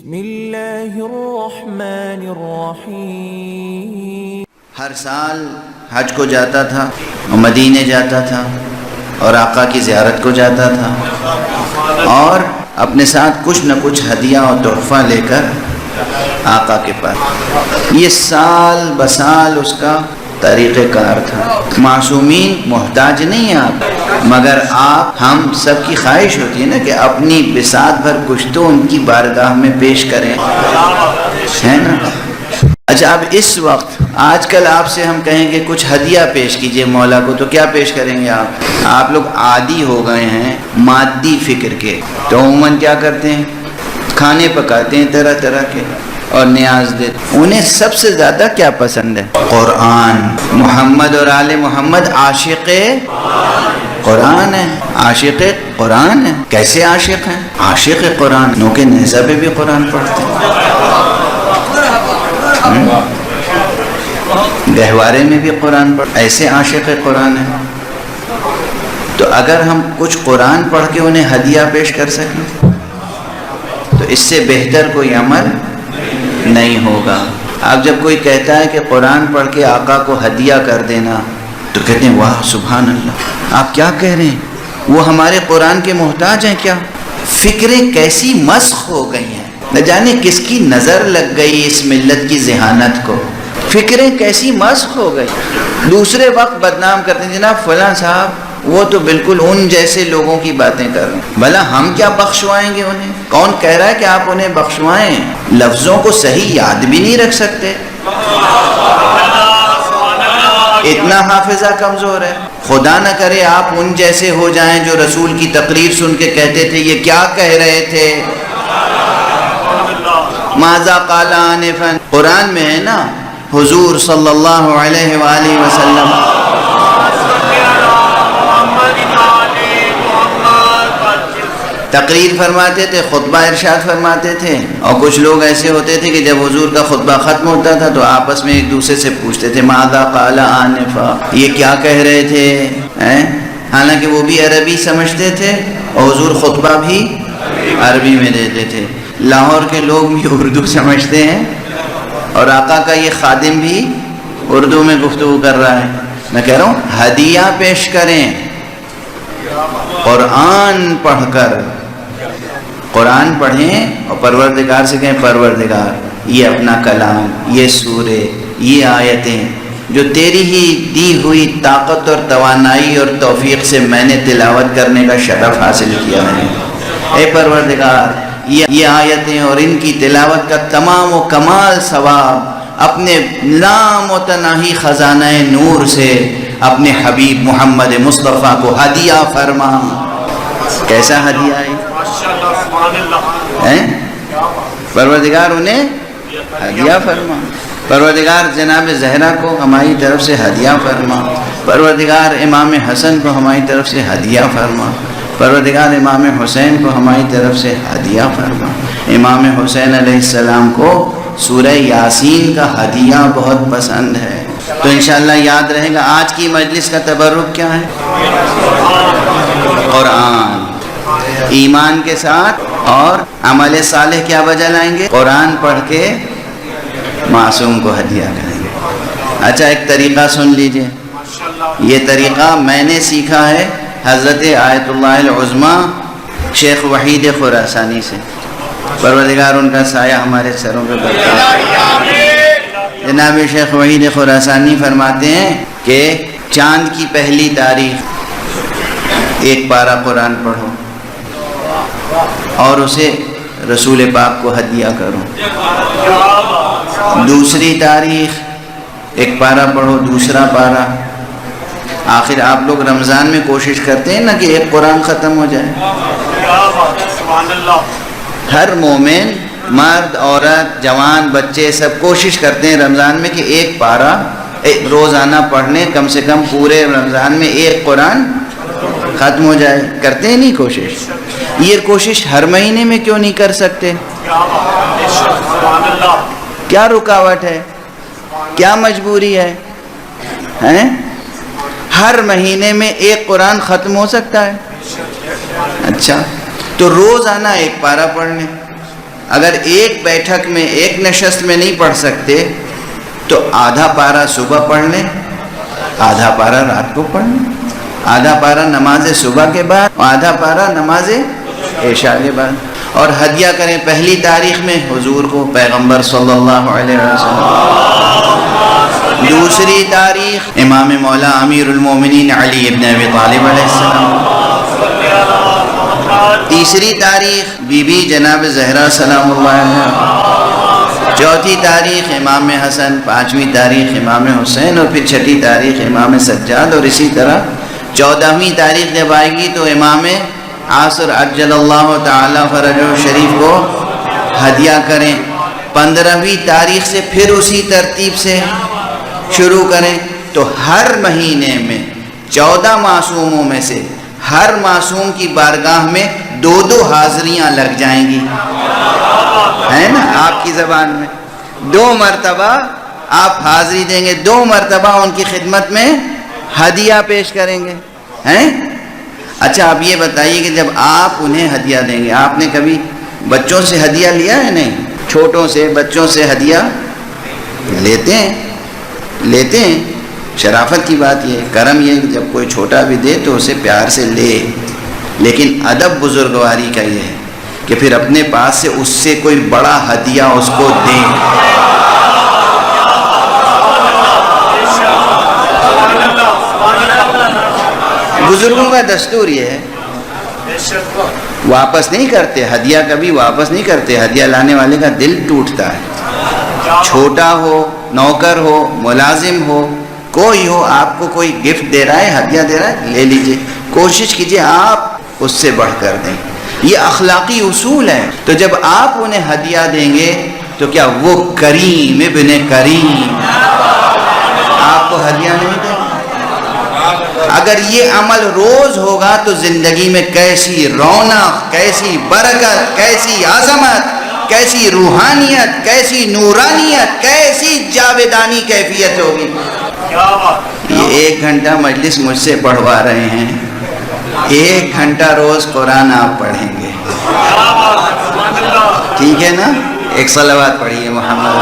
بسم اللہ الرحمن الرحیم۔ ہر سال حج کو جاتا تھا اور مدینے جاتا تھا اور آقا کی زیارت کو جاتا تھا اور اپنے ساتھ کچھ نہ کچھ ہدیہ اور تحفہ لے کر آقا کے پاس، یہ سال بسال اس کا طریقہ کار تھا۔ معصومین محتاج نہیں ہیں آپ، مگر آپ ہم سب کی خواہش ہوتی ہے نا کہ اپنی بساط بھر کچھ تو ان کی بارگاہ میں پیش کریں، ہے نا؟ اچھا، اب اس وقت آج کل آپ سے ہم کہیں کہ کچھ ہدیہ پیش کیجئے مولا کو، تو کیا پیش کریں گے آپ لوگ عادی ہو گئے ہیں مادی فکر کے، تو عموماً کیا کرتے ہیں، کھانے پکاتے ہیں طرح طرح کے اور نیاز دیتے۔ انہیں سب سے زیادہ کیا پسند ہے؟ قرآن۔ محمد اور آل محمد عاشق قرآن ہے، عاشق قرآن ہے۔ کیسے عاشق ہیں؟ عاشق قرآن، نوکے نیزہ پہ بھی قرآن پڑھتے ہیں، گہوارے میں بھی قرآن پڑھتے، ایسے عاشق قرآن ہے۔ تو اگر ہم کچھ قرآن پڑھ کے انہیں ہدیہ پیش کر سکیں تو اس سے بہتر کوئی عمل نہیں ہوگا۔ اب جب کوئی کہتا ہے کہ قرآن پڑھ کے آقا کو ہدیہ کر دینا تو کہتے ہیں واہ سبحان اللہ، آپ کیا کہہ رہے ہیں، وہ ہمارے قرآن کے محتاج ہیں کیا؟ فکریں کیسی مسخ ہو گئی ہیں، نہ جانے کس کی نظر لگ گئی اس ملت کی ذہانت کو، فکریں کیسی مسخ ہو گئی۔ دوسرے وقت بدنام کرتے ہیں، جناب فلاں صاحب وہ تو بالکل ان جیسے لوگوں کی باتیں کر رہے ہیں، بھلا ہم کیا بخشوائیں گے انہیں؟ کون کہہ رہا ہے کہ آپ انہیں بخشوائیں؟ لفظوں کو صحیح یاد بھی نہیں رکھ سکتے، اتنا حافظہ کمزور ہے۔ خدا نہ کرے آپ ان جیسے ہو جائیں جو رسول کی تقریر سن کے کہتے تھے یہ کیا کہہ رہے تھے، ماذا قال آنفا۔ قرآن میں ہے نا حضور صلی اللہ علیہ وآلہ وسلم تقریر فرماتے تھے، خطبہ ارشاد فرماتے تھے، اور کچھ لوگ ایسے ہوتے تھے کہ جب حضور کا خطبہ ختم ہوتا تھا تو آپس میں ایک دوسرے سے پوچھتے تھے ماذا قال آنفا، یہ کیا کہہ رہے تھے، حالانکہ وہ بھی عربی سمجھتے تھے اور حضور خطبہ بھی عربی میں دیتے تھے۔ لاہور کے لوگ بھی اردو سمجھتے ہیں اور آقا کا یہ خادم بھی اردو میں گفتگو کر رہا ہے۔ میں کہہ رہا ہوں ہدیہ پیش کریں، قرآن پڑھ کر، قرآن پڑھیں اور پروردگار سے کہیں پروردگار یہ اپنا کلام، یہ سورے، یہ آیتیں جو تیری ہی دی ہوئی طاقت اور توانائی اور توفیق سے میں نے تلاوت کرنے کا شرف حاصل کیا ہے، اے پروردگار یہ آیتیں اور ان کی تلاوت کا تمام و کمال ثواب اپنے لامتناہی خزانہ نور سے اپنے حبیب محمد مصطفیٰ کو ہدیہ فرما۔ کیسا ہدیہ ہے؟ پروردگار انہیں ہدیہ فرما، پروردگار جناب زہرا کو ہماری طرف سے ہدیہ فرما، پروردگار امام حسن کو ہماری طرف سے ہدیہ فرما، پروردگار امام حسین کو ہماری طرف سے ہدیہ فرما۔ امام حسین علیہ السلام کو سورہ یاسین کا ہدیہ بہت پسند ہے، تو انشاءاللہ یاد رہے گا آج کی مجلس کا تبرک کیا ہے؟ قرآن، ایمان کے ساتھ اور عمل صالح کیا وجہ لائیں گے؟ قرآن پڑھ کے معصوم کو ہدیہ کریں گے۔ اچھا ایک طریقہ سن لیجئے، یہ طریقہ میں نے سیکھا ہے حضرت آیت اللہ العظمیٰ شیخ وحید خراسانی سے، پروردگار ان کا سایہ ہمارے سروں پہ برقرار۔ جناب شیخ وحید خراسانی فرماتے ہیں کہ چاند کی پہلی تاریخ ایک پارہ قرآن پڑھو اور اسے رسول پاک کو ہدیہ کرو، دوسری تاریخ ایک پارہ پڑھو، دوسرا پارہ، آخر آپ لوگ رمضان میں کوشش کرتے ہیں نا کہ ایک قرآن ختم ہو جائے۔ ہر مومن، مرد، عورت، جوان، بچے سب کوشش کرتے ہیں رمضان میں کہ ایک پارہ روزانہ پڑھنے، کم سے کم پورے رمضان میں ایک قرآن ختم ہو جائے، کرتے ہیں نہیں کوشش؟ یہ کوشش ہر مہینے میں کیوں نہیں کر سکتے؟ کیا رکاوٹ ہے، کیا مجبوری ہے؟ ہر مہینے میں ایک قرآن ختم ہو سکتا ہے؟ اچھا تو روزانہ ایک پارہ پڑھ لیں، اگر ایک بیٹھک میں ایک نشست میں نہیں پڑھ سکتے تو آدھا پارہ صبح پڑھ لیں، آدھا پارہ رات کو پڑھ لیں، آدھا پارہ نماز صبح کے بعد، آدھا پارہ نماز عشاء کے بعد، اور ہدیہ کریں پہلی تاریخ میں حضور کو، پیغمبر صلی اللہ علیہ وسلم، دوسری تاریخ امام مولا امیر المومنین علی ابن ابی طالب علیہ السلام، تیسری تاریخ بی بی جناب زہرا سلام اللہ علیہ، چوتھی تاریخ امام حسن، پانچویں تاریخ امام حسین، اور پھر چھٹی تاریخ امام سجاد، اور اسی طرح 14ویں تاریخ جب آئے گی تو امام عاصر عجل اللہ تعالی فرجہ شریف کو ہدیہ کریں، 15ویں تاریخ سے پھر اسی ترتیب سے شروع کریں، تو ہر مہینے میں 14 معصوموں میں سے ہر معصوم کی بارگاہ میں 2 حاضریاں لگ جائیں گی، ہے نا؟ آپ کی زبان میں 2 مرتبہ آپ حاضری دیں گے، 2 مرتبہ ان کی خدمت میں ہدیہ پیش کریں گے، ہیں؟ اچھا آپ یہ بتائیے کہ جب آپ انہیں ہدیہ دیں گے، آپ نے کبھی بچوں سے ہدیہ لیا ہے؟ نہیں، چھوٹوں سے بچوں سے ہدیہ لیتے ہیں، شرافت کی بات یہ، کرم یہ کہ جب کوئی چھوٹا بھی دے تو اسے پیار سے لے، لیکن ادب بزرگواری کا یہ ہے کہ پھر اپنے پاس سے اس سے کوئی بڑا ہدیہ اس کو دے۔ بزرگوں کا دستور یہ ہے، واپس نہیں کرتے ہدیہ، کبھی واپس نہیں کرتے، ہدیہ لانے والے کا دل ٹوٹتا ہے، چھوٹا ہو، نوکر ہو، ملازم ہو، کوئی ہو، آپ کو کوئی گفٹ دے رہا ہے، ہدیہ دے رہا ہے، لے لیجئے، کوشش کیجئے آپ اس سے بڑھ کر دیں، یہ اخلاقی اصول ہے۔ تو جب آپ انہیں ہدیہ دیں گے تو کیا وہ کریم ابن کریم آپ کو ہدیہ نہیں دیں گے؟ اگر یہ عمل روز ہوگا تو زندگی میں کیسی رونق، کیسی برکت، کیسی عظمت، کیسی روحانیت، کیسی نورانیت، کیسی جاویدانی کیفیت ہوگی۔ یہ 1 گھنٹہ مجلس مجھ سے پڑھوا رہے ہیں، 1 گھنٹہ روز قرآن آپ پڑھیں گے، ٹھیک ہے نا؟ ایک صلوات پڑھیے محمد،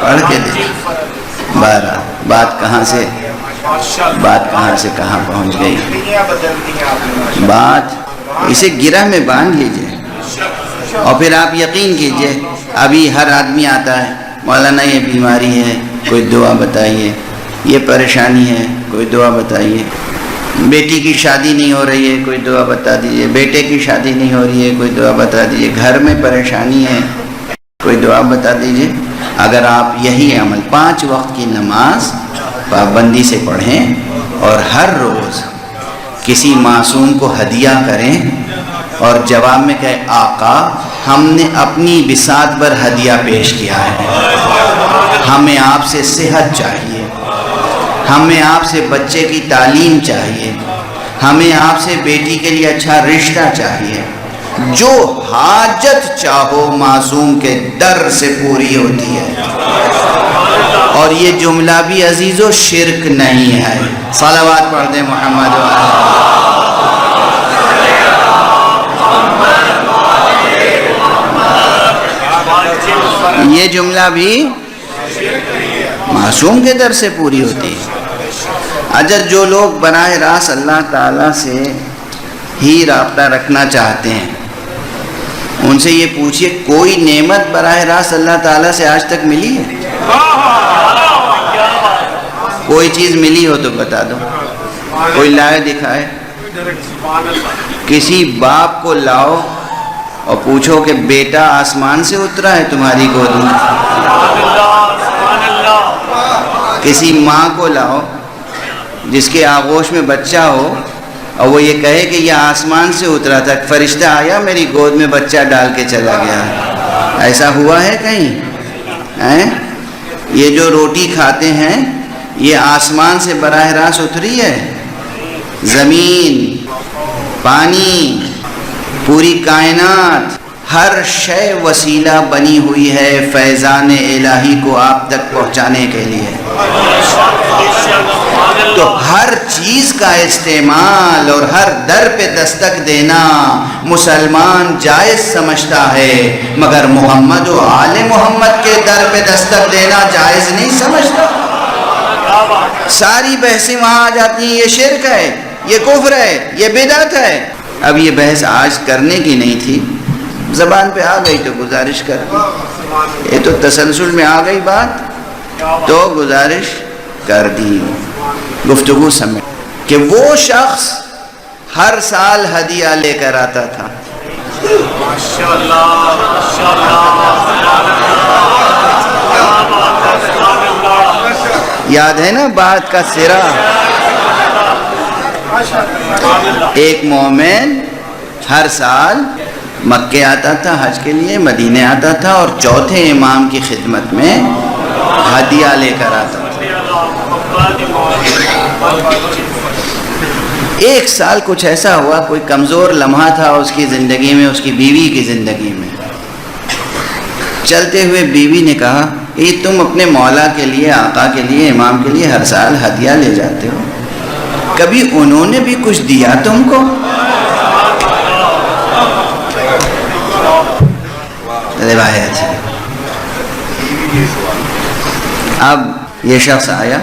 پڑھ کے دیکھ 12 بات کہاں سے کہاں پہنچ گئی، بات اسے گرہ میں باندھ لیجئے، اور پھر آپ یقین کیجئے ابھی ہر آدمی آتا ہے، مولانا یہ بیماری ہے کوئی دعا بتائیے، یہ پریشانی ہے کوئی دعا بتائیے، بیٹی کی شادی نہیں ہو رہی ہے کوئی دعا بتا دیجئے، بیٹے کی شادی نہیں ہو رہی ہے کوئی دعا بتا دیجئے، گھر میں پریشانی ہے کوئی دعا بتا دیجئے۔ اگر آپ یہی عمل 5 وقت کی نماز پابندی سے پڑھیں اور ہر روز کسی معصوم کو ہدیہ کریں اور جواب میں کہے آقا ہم نے اپنی بساط پر ہدیہ پیش کیا ہے، ہمیں آپ سے صحت چاہیے، ہمیں آپ سے بچے کی تعلیم چاہیے، ہمیں آپ سے بیٹی کے لیے اچھا رشتہ چاہیے، جو حاجت چاہو معصوم کے در سے پوری ہوتی ہے۔ اور یہ جملہ بھی عزیزو شرک نہیں ہے، صلوات پڑھ دیں محمد یہ جملہ بھی معصوم کے در سے پوری ہوتی ہے۔ اجر جو لوگ براہ راست اللہ تعالیٰ سے ہی رابطہ رکھنا چاہتے ہیں ان سے یہ پوچھئے کوئی نعمت براہ راست اللہ تعالیٰ سے آج تک ملی ہے؟ کوئی چیز ملی ہو تو بتا دو، کوئی لائے دکھائے، کسی باپ کو لاؤ اور پوچھو کہ بیٹا آسمان سے اترا ہے تمہاری گود میں، کسی ماں کو لاؤ جس کے آغوش میں بچہ ہو اور وہ یہ کہے کہ یہ آسمان سے اترا تھا، فرشتہ آیا میری گود میں بچہ ڈال کے چلا گیا، ایسا ہوا ہے کہیں؟ یہ جو روٹی کھاتے ہیں یہ آسمان سے براہ راست اتری ہے؟ زمین، پانی، پوری کائنات، ہر شے وسیلہ بنی ہوئی ہے فیضان الہی کو آپ تک پہنچانے کے لیے۔ تو تو ہر چیز کا استعمال اور ہر در پہ دستک دینا مسلمان جائز سمجھتا ہے، مگر محمد و آل محمد کے در پہ دستک دینا جائز نہیں سمجھتا۔ ساری بحثیں وہاں آ جاتی ہیں، یہ شرک ہے، یہ کفر ہے، یہ بدعت ہے۔ اب یہ بحث آج کرنے کی نہیں تھی، زبان پہ آ گئی تو گزارش کر دی، یہ تو تسلسل میں آ گئی بات تو گزارش کر دی، گفتگو سمیت کہ وہ شخص ہر سال ہدیہ لے کر آتا تھا۔ یاد ہے نا بات کا سرا؟ ایک مومن ہر سال مکے آتا تھا حج کے لیے، مدینے آتا تھا اور چوتھے امام کی خدمت میں ہدیہ لے کر آتا تھا۔ ایک سال کچھ ایسا ہوا، کوئی کمزور لمحہ تھا اس کی زندگی میں، اس کی بیوی کی زندگی میں۔ چلتے ہوئے بیوی نے کہا یہ تم اپنے مولا کے لیے، آقا کے لیے، امام کے لیے ہر سال ہدیہ لے جاتے ہو، کبھی انہوں نے بھی کچھ دیا تم کو؟ روایت ہے۔ اب یہ شخص آیا،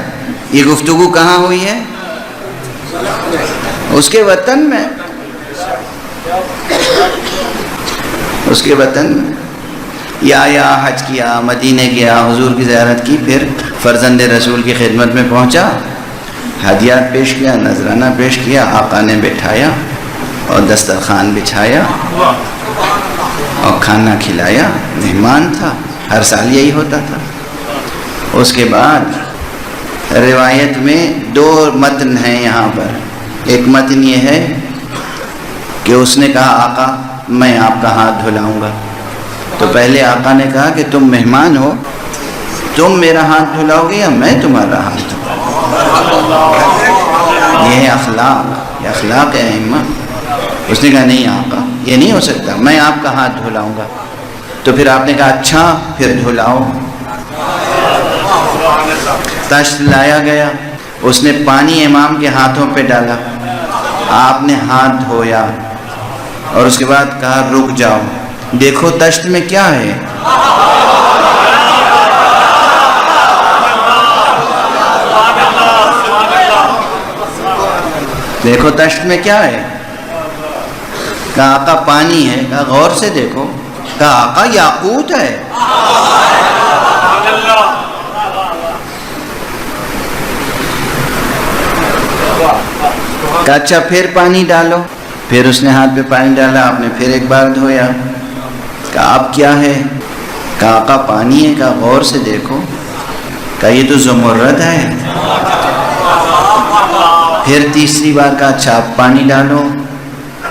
یہ گفتگو کہاں ہوئی ہے؟ اس کے وطن میں، اس کے وطن میں۔ یا حج کیا، مدینے گیا، حضور کی زیارت کی، پھر فرزند رسول کی خدمت میں پہنچا، ہدیات پیش کیا، نذرانہ پیش کیا، آقا نے بٹھایا اور دسترخوان بچھایا اور کھانا کھلایا، مہمان تھا، ہر سال یہی ہوتا تھا۔ اس کے بعد روایت میں دو متن ہیں یہاں پر۔ ایک متن یہ ہے کہ اس نے کہا آقا میں آپ کا ہاتھ دھلاؤں گا، تو پہلے آقا نے کہا کہ تم مہمان ہو، تم میرا ہاتھ دھلاؤ گے یا میں تمہارا ہاتھ دھلاؤں؟ یہ ہے اخلاق، یہ اخلاق ہے ائمہ۔ اس نے کہا نہیں آقا یہ نہیں ہو سکتا، میں آپ کا ہاتھ دھلاؤں گا۔ تو پھر آپ نے کہا اچھا پھر دھلاؤ۔ تشت لایا گیا، اس نے پانی امام کے ہاتھوں پہ ڈالا، آپ نے ہاتھ دھویا اور اس کے بعد کہا رک جاؤ، دیکھو تشت میں کیا ہے۔ دیکھو تشت میں کیا ہے؟ کہا آقا پانی ہے۔ کہا غور سے دیکھو۔ کہا آقا یاقوت ہے۔ کہا اچھا پھر پانی ڈالو۔ پھر اس نے ہاتھ پہ پانی ڈالا، آپ نے پھر ایک بار دھویا۔ کہا اب کیا ہے؟ کہا آقا پانی ہے۔ کہا غور سے دیکھو۔ کہا یہ تو زمرد ہے۔ پھر تیسری بار کہا اچھا اب پانی ڈالو۔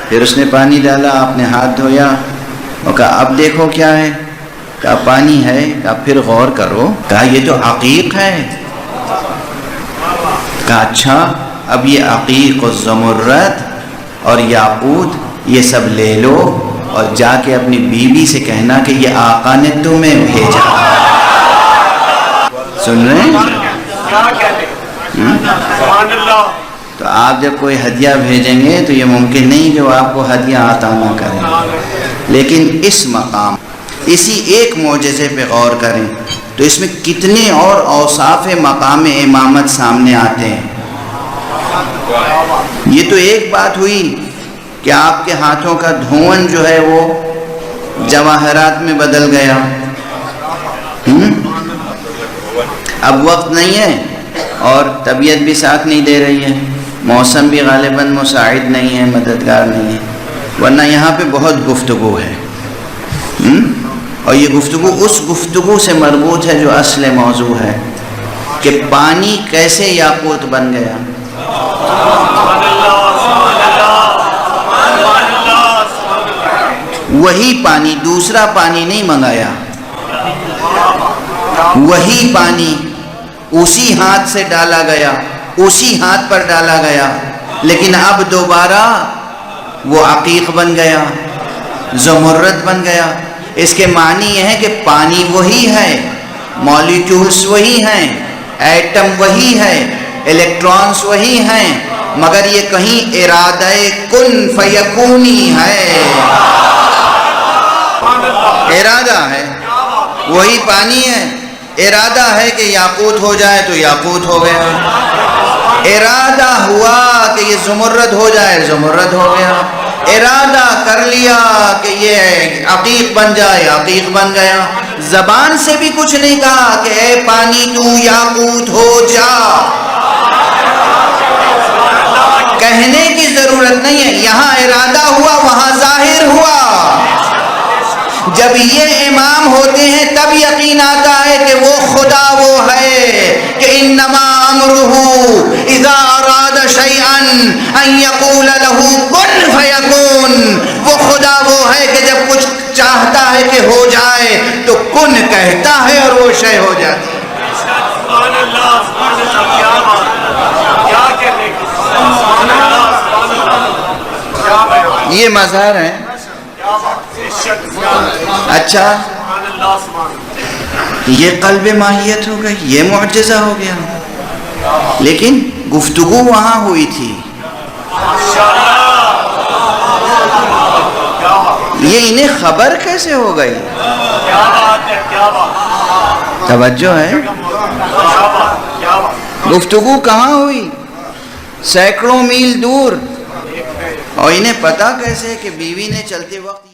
پھر اس نے پانی ڈالا، آپ نے ہاتھ دھویا اور کہا اب دیکھو کیا ہے؟ کہا پانی ہے۔ کہا پھر غور کرو۔ کہا یہ تو عقیق ہے۔ کہا اچھا اب یہ عقیق و زمرد اور یاقوت یہ سب لے لو اور جا کے اپنی بیوی سے کہنا کہ یہ آقا نے تمہیں بھیجا۔ سن رہے ہیں؟ تو آپ جب کوئی ہدیہ بھیجیں گے تو یہ ممکن نہیں کہ وہ آپ کو ہدیہ عطا نہ کریں، لیکن اس مقام اسی ایک معجزے پہ غور کریں تو اس میں کتنے اور اوصاف مقام امامت سامنے آتے ہیں۔ یہ تو ایک بات ہوئی کہ آپ کے ہاتھوں کا دھون جو ہے وہ جواہرات میں بدل گیا۔ اب وقت نہیں ہے اور طبیعت بھی ساتھ نہیں دے رہی ہے، موسم بھی غالباً مساعد نہیں ہے، مددگار نہیں ہے، ورنہ یہاں پہ بہت گفتگو ہے۔ اور یہ گفتگو اس گفتگو سے مربوط ہے جو اصل موضوع ہے کہ پانی کیسے یاقوت بن گیا۔ وہی پانی، دوسرا پانی نہیں منگایا، وہی پانی اسی ہاتھ سے ڈالا گیا، اسی ہاتھ پر ڈالا گیا، لیکن اب دوبارہ وہ عقیق بن گیا، زمرد بن گیا۔ اس کے معنی یہ ہے کہ پانی وہی ہے، مالیکیولز وہی ہیں، ایٹم وہی ہے، الیکٹرانز وہی ہیں مگر یہ کہیں ارادہ کن فیکونی ہے، ارادہ ہے، وہی پانی ہے، ارادہ ہے کہ یاقوت ہو جائے تو یاقوت ہو گیا، ارادہ ہوا کہ یہ زمرد ہو جائے زمرد ہو گیا، ارادہ کر لیا کہ یہ عقیق بن جائے عقیق بن گیا۔ زبان سے بھی کچھ نہیں کہا کہ اے پانی تو یاقوت ہو جا، کہنے کی ضرورت نہیں ہے، یہاں ارادہ ہوا وہاں ظاہر ہوا۔ جب یہ امام ہوتے ہیں تب یقین آتا ہے کہ وہ خدا وہ ہے کہ انما امرہ اذا اراد شیئا ان یقول له کن فیکون، وہ خدا وہ ہے کہ جب کچھ چاہتا ہے کہ ہو جائے تو کن کہتا ہے اور وہ شے ہو جاتی ہے۔ سبحان اللہ، سبحان اللہ، کیا بات، کیا کہنے کی، سبحان اللہ، سبحان اللہ، کیا بیان، یہ مظہر ہے۔ کیا بات، اچھا سبحان اللہ، سبحان اللہ، یہ قلب ماہیت ہو گئی، یہ معجزہ ہو گیا، لیکن گفتگو وہاں ہوئی تھی، یہ انہیں خبر کیسے ہو گئی؟ کیا بات ہے، کیا بات، توجہ ہے، کیا بات، کیا بات، گفتگو کہاں ہوئی؟ سینکڑوں میل دور، اور انہیں پتا کیسے کہ بیوی نے چلتے وقت